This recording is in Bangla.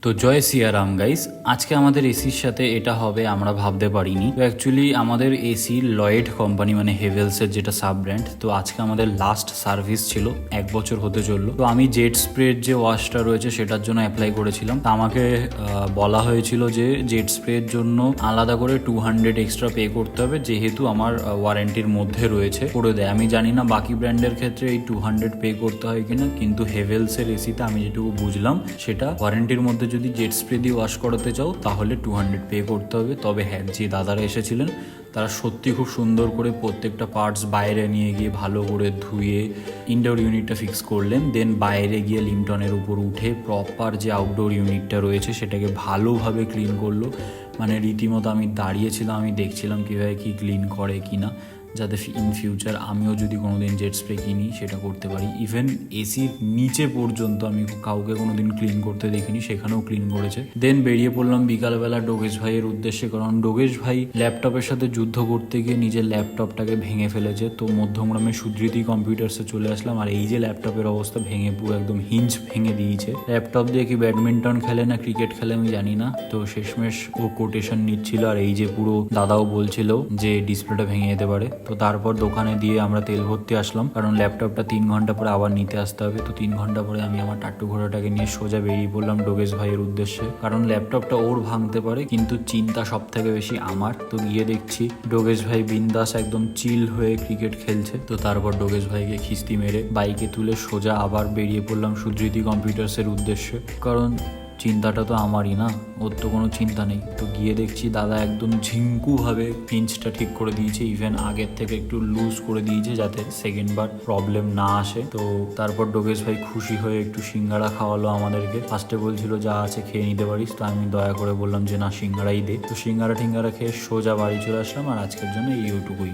তো জয় সিয়ারাম গাইস, আজকে আমাদের এসির সাথে এটা হবে আমরা ভাবতে পারিনি। তো অ্যাকচুয়ালি আমাদের এসি লয়েড কোম্পানি মানে হেভেলসের যেটা সাব ব্র্যান্ড, তো আজকে আমাদের লাস্ট সার্ভিস ছিল, 1 বছর হতে চললো। তো আমি জেট স্প্রের যে ওয়াশটা রয়েছে সেটার জন্য অ্যাপ্লাই করেছিলাম। তো আমাকে বলা হয়েছিল যে জেট স্প্রের জন্য আলাদা করে 200 এক্সট্রা পে করতে হবে, যেহেতু আমার ওয়ারেন্টির মধ্যে রয়েছে, করে দেয়। আমি জানি না বাকি ব্র্যান্ডের ক্ষেত্রে এই 200 পে করতে হয় কিনা, কিন্তু হেভেলসের এসিতে আমি যেটুকু বুঝলাম সেটা ওয়ারেন্টির মধ্যে যদি জেট স্প্রে দিয়ে ওয়াশ করাতে চাও তাহলে 200 পে করতে হবে। তবে হ্যাঁ, যে দাদারা এসেছিলেন তারা সত্যি খুব সুন্দর করে প্রত্যেকটা পার্টস বাইরে নিয়ে গিয়ে ভালো করে ধুয়ে ইনডোর ইউনিটটা ফিক্স করলেন। দেন বাইরে গিয়ে লিমটনের উপর উঠে প্রপার যে আউটডোর ইউনিটটা রয়েছে সেটাকে ভালোভাবে ক্লিন করলো। মানে রীতিমতো আমি দাঁড়িয়েছিলাম, আমি দেখছিলাম কীভাবে কী ক্লিন করে কি না, যাতে ইন ফিউচার আমিও যদি কোনোদিন জেট স্প্রে কিনি সেটা করতে পারি। ইভেন এসির নিচে পর্যন্ত আমি কাউকে কোনোদিন ক্লিন করতে দেখিনি, সেখানেও ক্লিন করেছে। দেন বেরিয়ে পড়লাম বিকালবেলা ডোগেশ ভাইয়ের উদ্দেশ্যে, কারণ ডোগেশ ভাই ল্যাপটপের সাথে যুদ্ধ করতে গিয়ে নিজের ল্যাপটপটাকে ভেঙে ফেলেছে। তো মধ্যমগ্রামে সুধৃতি কম্পিউটার্সে চলে আসলাম, আর এই যে ল্যাপটপের অবস্থা ভেঙে পুরো একদম হিঞ্জ ভেঙে দিয়েছে। ল্যাপটপ দিয়ে কি ব্যাডমিন্টন খেলে না ক্রিকেট খেলে আমি জানি না। তো শেষমেশ ও কোটেশন নিচ্ছিল, আর এই যে পুরো দাদাও বলছিল যে ডিসপ্লেটা ভেঙে যেতে পারে। তো তারপর দোকানে দিয়ে আমরা তেল ভরতে আসলাম, কারণ ল্যাপটপটা 3 ঘন্টা পরে আবার নিতে আসতে হবে। তো 3 ঘন্টা পরে আমি আমার টাট্টু ঘোড়াটাকে নিয়ে সোজা বেরিয়ে পড়লাম ডোগেশ ভাইয়ের উদ্দেশ্যে, কারণ ল্যাপটপটা ওর ভাঙতে পারে কিন্তু চিন্তা সব থেকে বেশি আমার। তো গিয়ে দেখছি ডোগেশ ভাই বিন্দাস একদম চিল হয়ে ক্রিকেট খেলছে। তো তারপর ডোগেশ ভাইকে খিস্তি মেরে বাইকে তুলে সোজা আবার বেরিয়ে পড়লাম সুধৃতি কম্পিউটার্সের উদ্দেশ্যে, কারণ চিন্তাটা তো আমারই না, ওর তো কোনো চিন্তা নেই। তো গিয়ে দেখছি দাদা একদম ঝিঙ্কুভাবে পিঞ্চটা ঠিক করে দিয়েছে, ইভেন আগের থেকে একটু লুজ করে দিয়েছে যাতে সেকেন্ডবার প্রবলেম না আসে। তো তারপর ডোগেশ ভাই খুশি হয়ে একটু সিঙ্গাড়া খাওয়ালো আমাদেরকে। ফার্স্টে বলছিল যা আছে খেয়ে নিতে পারিস, তো আমি দয়া করে বললাম যে না, সিঙ্গাড়াই দে। তো সিঙ্গাড়া টিঙ্গাড়া খেয়ে সোজা বাড়ি চলে আসলাম, আর আজকের জন্য এইটুকুই।